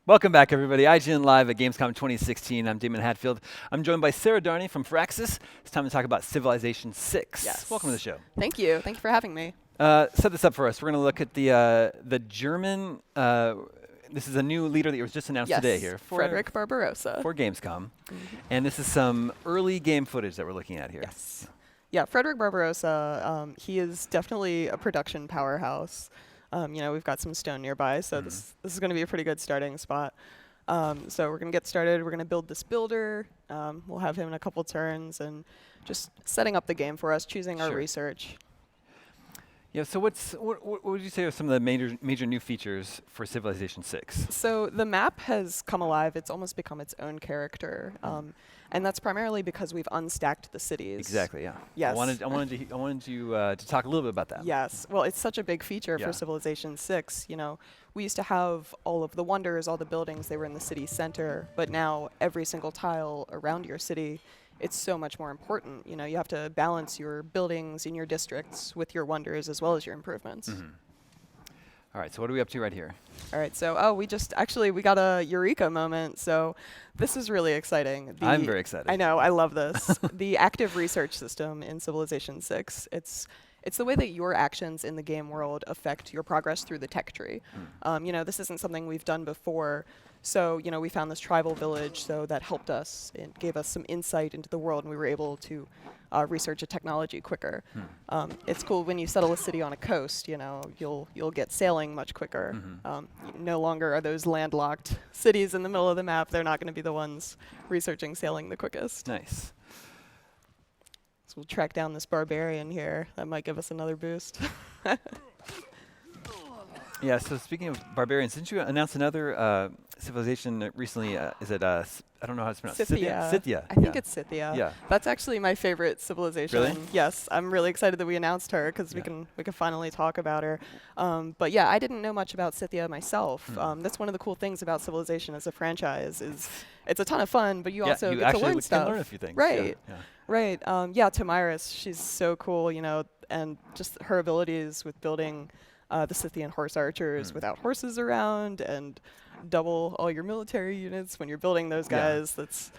Welcome back, everybody. IGN Live at Gamescom 2016. I'm Damon Hatfield. I'm joined by Sarah Darney from Firaxis. It's time to talk about Civilization 6. Yes. Welcome to the show. Thank you. Thank you for having me. Set this up for us. We're going to look at the German. This is a new leader that was just announced today here. Frederick Barbarossa. For Gamescom. And this is some early game footage that we're looking at here. Yes. Yeah, Frederick Barbarossa, he is definitely a production powerhouse. We've got some stone nearby, so this is going to be a pretty good starting spot. So we're going to get started. We're going to build this builder. We'll have him in a couple turns and just setting up the game for us, choosing our research. Yeah, so what would you say are some of the major new features for Civilization 6? So the map has come alive. It's almost become its own character. And that's primarily because we've unstacked the cities. Exactly, yeah. Yes. I wanted you to talk a little bit about that. Yes. Well, it's such a big feature for Civilization 6. We used to have all of the wonders, all the buildings, they were in the city center. But now every single tile around your city, it's so much more important. You have to balance your buildings in your districts with your wonders as well as your improvements. All right, so what are we up to right here? All right, so we got a Eureka Moment, so this is really exciting. I'm very excited. I know, I love this. The active research system in Civilization 6, it's the way that your actions in the game world affect your progress through the tech tree. This isn't something we've done before. So, we found this tribal village, so that helped us. It gave us some insight into the world, and we were able to research a technology quicker. It's cool when you settle a city on a coast, you'll get sailing much quicker. No longer are those landlocked cities in the middle of the map. They're not going to be the ones researching sailing the quickest. Nice. So we'll track down this barbarian here. That might give us another boost. Yeah, so speaking of barbarians, didn't you announce another civilization recently? Is it, I don't know how it's pronounced. Scythia. Scythia. I think it's Scythia. Yeah. That's actually my favorite civilization. Really? Yes, I'm really excited that we announced her because we can finally talk about her. But yeah, I didn't know much about Scythia myself. That's one of the cool things about Civilization as a franchise is it's a ton of fun, but you also get to learn stuff. Can learn a few things. Right. Yeah. Right. Tamiris, she's so cool, and just her abilities with building the Scythian horse archers without horses around and double all your military units when you're building those guys. That's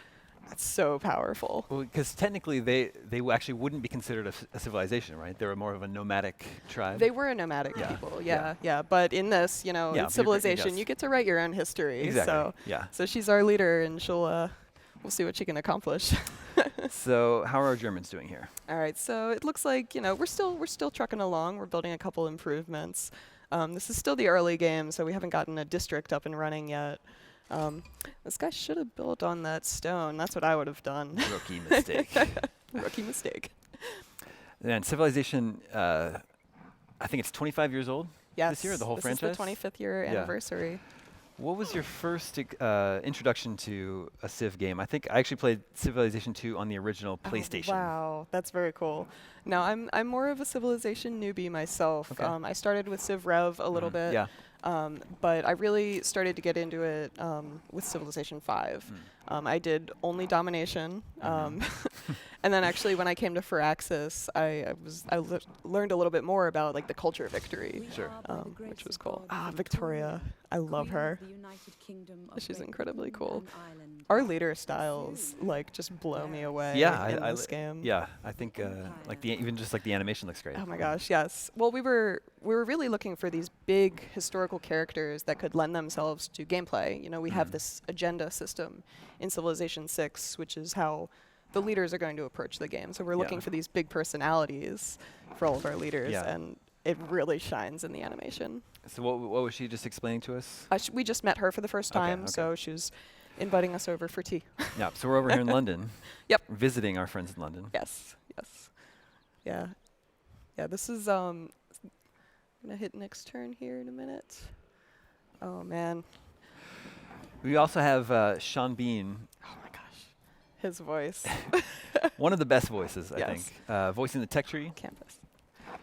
so powerful. Well, because technically they actually wouldn't be considered a civilization, right? They were more of a nomadic tribe. They were a nomadic people, yeah. But in this, in Civilization, you get to write your own history. Exactly. So she's our leader, and we'll see what she can accomplish. So how are our Germans doing here? All right, so it looks like we're still trucking along. We're building a couple improvements. This is still the early game, so we haven't gotten a district up and running yet. This guy should have built on that stone. That's what I would have done. Rookie mistake. Rookie mistake. And Civilization, I think it's 25 years old this year, the whole franchise? This is the 25th year anniversary. What was your first introduction to a Civ game? I think I actually played Civilization 2 on the original PlayStation. Wow, that's very cool. No, I'm more of a Civilization newbie myself. Okay. I started with Civ Rev a little bit. Yeah. But I really started to get into it with Civilization 5. I did only domination. And then actually when I came to Firaxis, I learned a little bit more about the culture victory, which was cool. Victoria, I love her. She's incredibly cool. Our leader styles just blow me away in this game. Yeah, I think even just the animation looks great. Oh my gosh, yes. Well, we were really looking for these big historical characters that could lend themselves to gameplay. We have this agenda system in Civilization 6, which is how the leaders are going to approach the game. So we're looking for these big personalities for all of our leaders, and it really shines in the animation. So what was she just explaining to us? We just met her for the first time, so she was inviting us over for tea. Yeah, so we're over here in London. Yep. Visiting our friends in London. Yes. Yeah, this is, I'm going to hit next turn here in a minute. Oh, man. We also have Sean Bean. Oh, my gosh. His voice. One of the best voices, I think. Voicing the tech tree. Campus.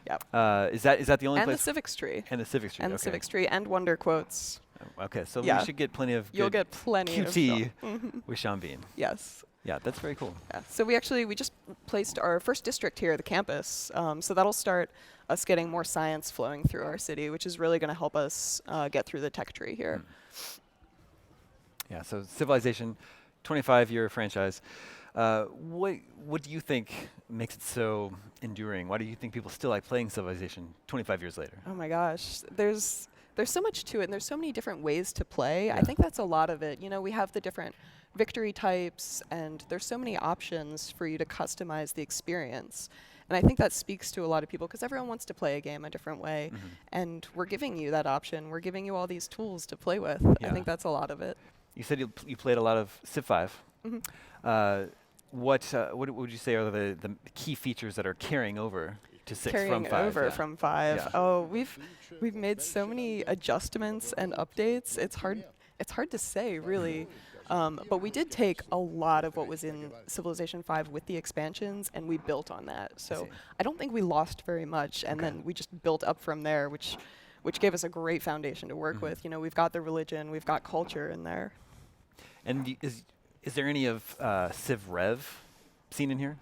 Yep. Is that the only place? And the civics tree. And the civics tree. And the civics tree and wonder quotes. Okay, so we should get plenty of You'll get plenty QT with Sean Bean. Yes. Yeah, that's very cool. Yeah. So we just placed our first district here at the campus. So that'll start us getting more science flowing through our city, which is really going to help us get through the tech tree here. Yeah. So Civilization, 25-year franchise. What do you think makes it so enduring? Why do you think people still like playing Civilization 25 years later? Oh my gosh, there's so much to it, and there's so many different ways to play. I Yeah. think that's a lot of it. You know, we have the different victory types, and there's so many options for you to customize the experience. And I think that speaks to a lot of people because everyone wants to play a game a different way, and we're giving you that option. We're giving you all these tools to play with. I Yeah. think that's a lot of it. You said you played a lot of Civ 5. What would you say are the key features that are carrying over to 6 Carrying from 5? over Yeah. from 5. Yeah. Oh, we've made so many adjustments and updates. It's hard to say really. But we did take a lot of what was in Civilization 5 with the expansions, and we built on that. So see. I don't think we lost very much, and then we just built up from there, which gave us a great foundation to work with. You know, we've got the religion, we've got culture in there. And is there any of Civ Rev seen in here?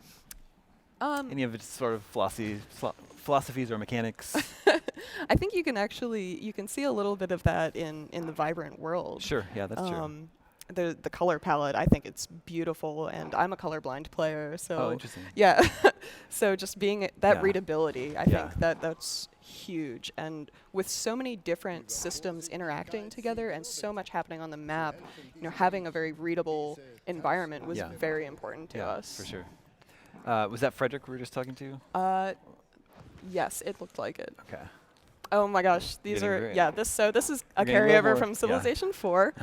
Any of its sort of philosophies or mechanics? I think you can see a little bit of that in the vibrant world. Sure. Yeah, that's true. The color palette, I think it's beautiful, and I'm a colorblind player, so Oh, interesting. yeah. So just being that Yeah. readability, I Yeah. think that's huge. And with so many different systems interacting together and so much happening on the map, you know, having a very readable environment was Yeah. very important to us. for sure. Was that Frederick we were just talking to? Yes, it looked like it. Okay. Oh my gosh, these Getting are very- this is a You're getting a little carryover more- from yeah. Civilization 4.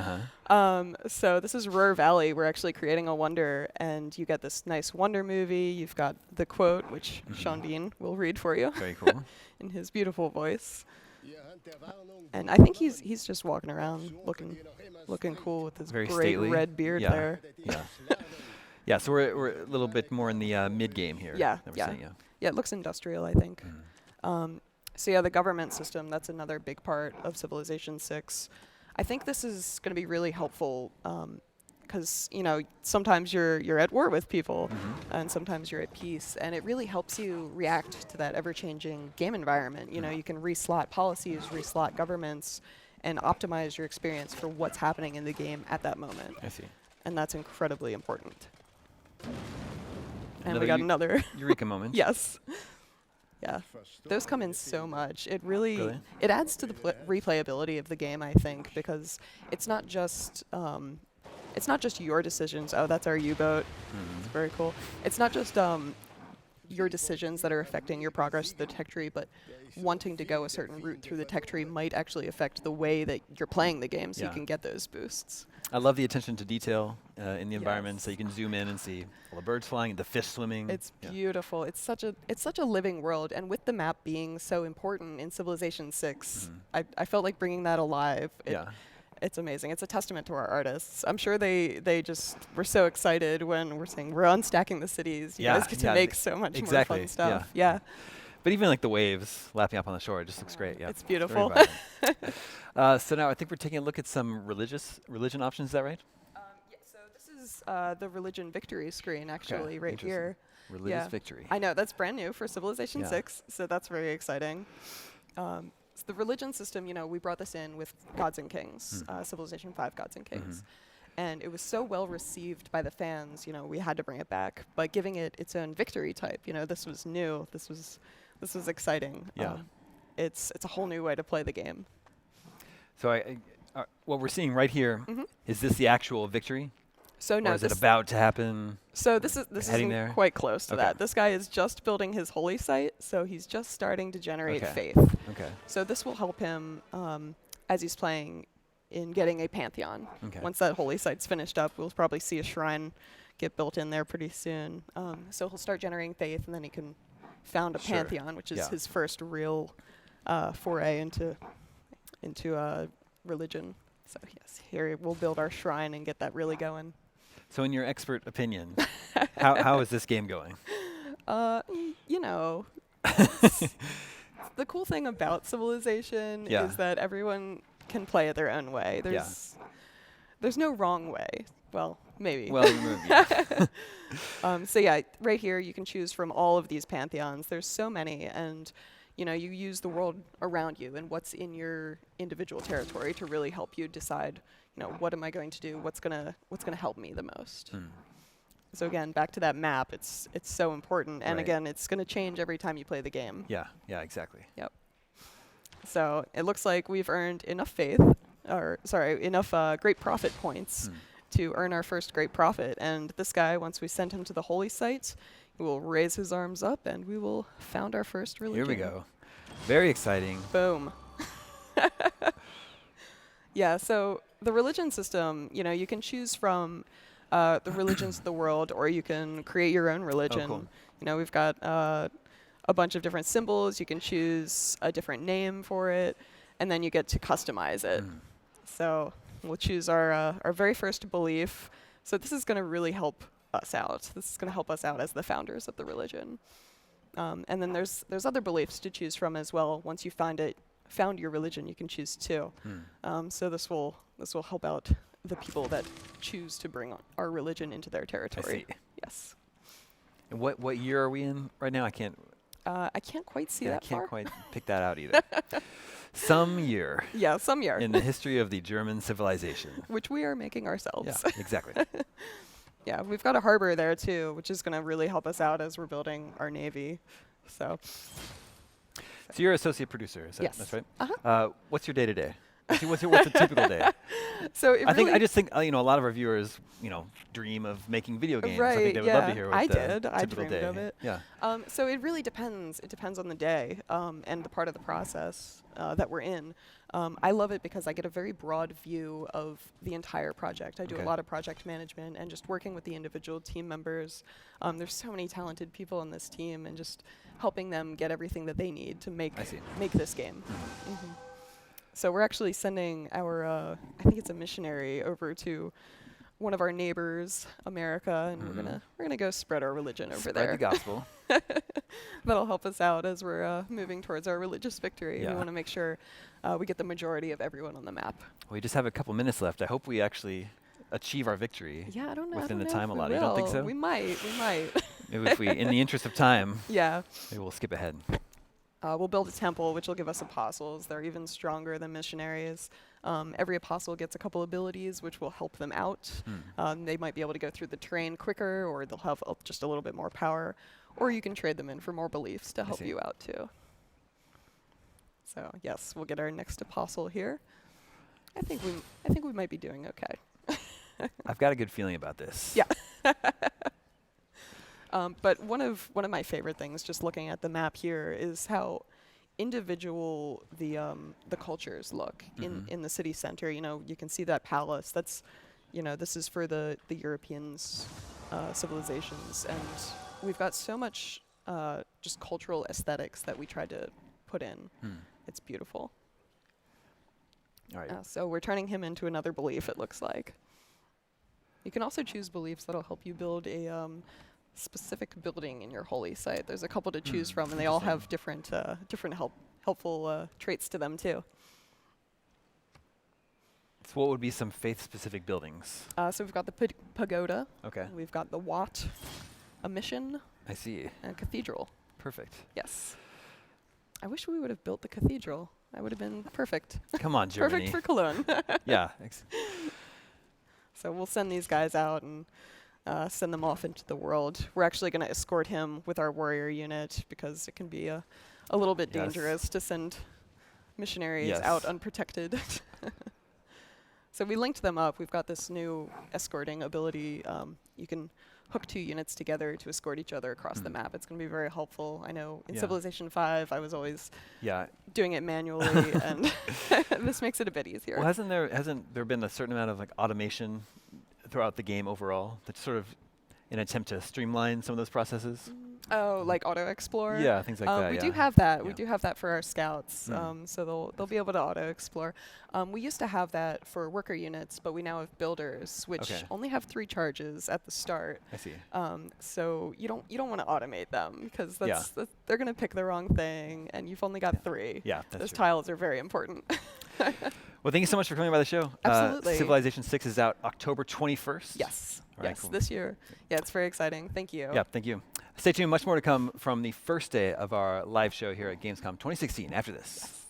So this is Ruhr Valley. We're actually creating a wonder, and you get this nice wonder movie. You've got the quote, which Sean Bean will read for you Very cool. in his beautiful voice. And I think he's just walking around looking cool with his Very great stately. red beard Yeah. there. Yeah. Yeah. So we're a little bit more in the mid game here. Yeah, that we're yeah. seeing, Yeah, it looks industrial, I think. So yeah, the government system, that's another big part of Civilization 6. I think this is going to be really helpful because, you know, sometimes you're at war with people and sometimes you're at peace, and it really helps you react to that ever-changing game environment. You know, you can reslot policies, reslot governments, and optimize your experience for what's happening in the game at that moment. I see. And that's incredibly important. And Another we got another. Eureka Moment. Yes. Yeah, those come in so much. It Really? it adds to the replayability of the game, I think, because it's not just your decisions. Oh, that's our U-boat. It's very cool. It's not just your decisions that are affecting your progress through the tech tree, but wanting to go a certain route through the tech tree might actually affect the way that you're playing the game, so you Yeah. can get those boosts. I love the attention to detail in the environment, Yes. so you can zoom in and see all the birds flying, the fish swimming. It's Yeah. beautiful. It's such a living world, and with the map being so important in Civilization 6, I felt like bringing that alive. Yeah. It's amazing. It's a testament to our artists. I'm sure they just were so excited when we're saying we're unstacking the cities. You Yeah, guys get to yeah, make so much exactly, more fun stuff. Yeah. But even like the waves lapping up on the shore, it just looks great. Yeah. It's Very beautiful. vibrant. So now I think we're taking a look at some religion options. Is that right? Yeah, so this is the religion victory screen, actually, right interesting. here. Religious Yeah. victory. I know, that's brand new for Civilization Yeah. 6, so that's very exciting. So the religion system, you know, we brought this in with Gods and Kings, Civilization 5 Gods and Kings. And it was so well received by the fans, you know, we had to bring it back. But giving it its own victory type, you know, this was new. This was exciting. Yeah. It's a whole new way to play the game. So what we're seeing right here, is this the actual victory? So no, or is it about to happen? So this heading is there? quite close to Okay. that. This guy is just building his holy site, so he's just starting to generate Okay. faith. Okay. So this will help him as he's playing in getting a pantheon. Okay. Once that holy site's finished up, we'll probably see a shrine get built in there pretty soon. So he'll start generating faith, and then he can found a Sure. pantheon, which is Yeah. his first real foray into religion. So yes, here we'll build our shrine and get that really going. So in your expert opinion, how is this game going? You know, the cool thing about Civilization Yeah. is that everyone can play it their own way. There's no wrong way. Well, maybe. Well, yeah. So yeah, right here you can choose from all of these pantheons. There's so many, and you know, you use the world around you and what's in your individual territory to really help you decide, you know, what am I going to do? What's gonna help me the most? So again, back to that map, it's so important. And Right. again, it's going to change every time you play the game. Yeah, yeah, exactly. Yep. So it looks like we've earned enough enough great prophet points to earn our first great prophet. And this guy, once we send him to the holy site, he will raise his arms up and we will found our first religion. Here we go. Very exciting. Boom. Yeah, so the religion system, you know, you can choose from the religions of the world, or you can create your own religion. Oh, cool. You know, we've got a bunch of different symbols. You can choose a different name for it, and then you get to customize it. So we'll choose our very first belief. So this is going to really help us out. This is going to help us out as the founders of the religion. And then there's other beliefs to choose from as well. Once you found your religion, you can choose two. So this will help out the people that choose to bring our religion into their territory. I see. Yes. And what year are we in right now? I can't quite see I that can't far. quite pick that out either. Some year Yeah, some year. in the history of the German civilization. Which we are making ourselves. Yeah, exactly. Yeah, we've got a harbor there too, which is going to really help us out as we're building our navy. So So you're associate producer, is that Yes. that's right? Uh-huh. What's your day-to-day? What's a typical day? So it I really just think a lot of our viewers, dream of making video games. I Right, think they would love to yeah. hear what I the did. I typical dreamed day. of it. Yeah. So it really depends. It depends on the day and the part of the process that we're in. I love it because I get a very broad view of the entire project. I do Okay. a lot of project management and just working with the individual team members. There's so many talented people on this team, and just helping them get everything that they need to make I see. this game. So we're actually sending our, I think it's a missionary, over to one of our neighbors, America, and we're gonna go spread our religion over Spread there. the gospel. That'll help us out as we're moving towards our religious victory. Yeah. We want to make sure we get the majority of everyone on the map. We just have a couple minutes left. I hope we actually achieve our victory. Yeah, I don't know. Within I don't the know time if we allotted. You don't think will. so? We might. Maybe if we, in the interest of time, Yeah. maybe we'll skip ahead. We'll build a temple, which will give us apostles. They're even stronger than missionaries. Every apostle gets a couple abilities, which will help them out. They might be able to go through the terrain quicker, or they'll have just a little bit more power. Or you can trade them in for more beliefs to help see. you out too. So yes, we'll get our next apostle here. I think we might be doing okay. I've got a good feeling about this. Yeah. But one of my favorite things, just looking at the map here, is how individual the cultures look in the city center. You know, you can see that palace. That's, this is for the Europeans, civilizations, and we've got so much just cultural aesthetics that we tried to put in. It's beautiful. All right. So we're turning him into another belief, it looks like. You can also choose beliefs that'll help you build a specific building in your holy site. There's a couple to choose from, and they all have different helpful traits to them too. So what would be some faith-specific buildings? So we've got the pagoda. Okay. We've got the Wat, a mission, I see. and a cathedral. Perfect. Yes. I wish we would have built the cathedral. That would have been perfect. Come on, Germany. Perfect for Cologne. Yeah. So we'll send these guys out and send them off into the world. We're actually going to escort him with our warrior unit because it can be a little bit dangerous to send missionaries out unprotected. So we linked them up. We've got this new escorting ability. You can hook two units together to escort each other across the map. It's going to be very helpful. I know in Civilization 5, I was always doing it manually, and this makes it a bit easier. Well, hasn't there been a certain amount of automation throughout the game overall, that's sort of an attempt to streamline some of those processes? Oh, like auto explore? Yeah, things like that. We yeah. do have that. Yeah. We do have that for our scouts. So they'll be able to auto explore. We used to have that for worker units, but we now have builders, which only have 3 charges at the start. I see. So you don't want to automate them because they're going to pick the wrong thing, and you've only got 3. Yeah, that's Those true. tiles are very important. Well, thank you so much for coming by the show. Absolutely. Civilization 6 is out October 21st. Yes. All right, Yes, cool. this year. Yeah, it's very exciting. Thank you. Yeah, thank you. Stay tuned, much more to come from the first day of our live show here at Gamescom 2016 after this.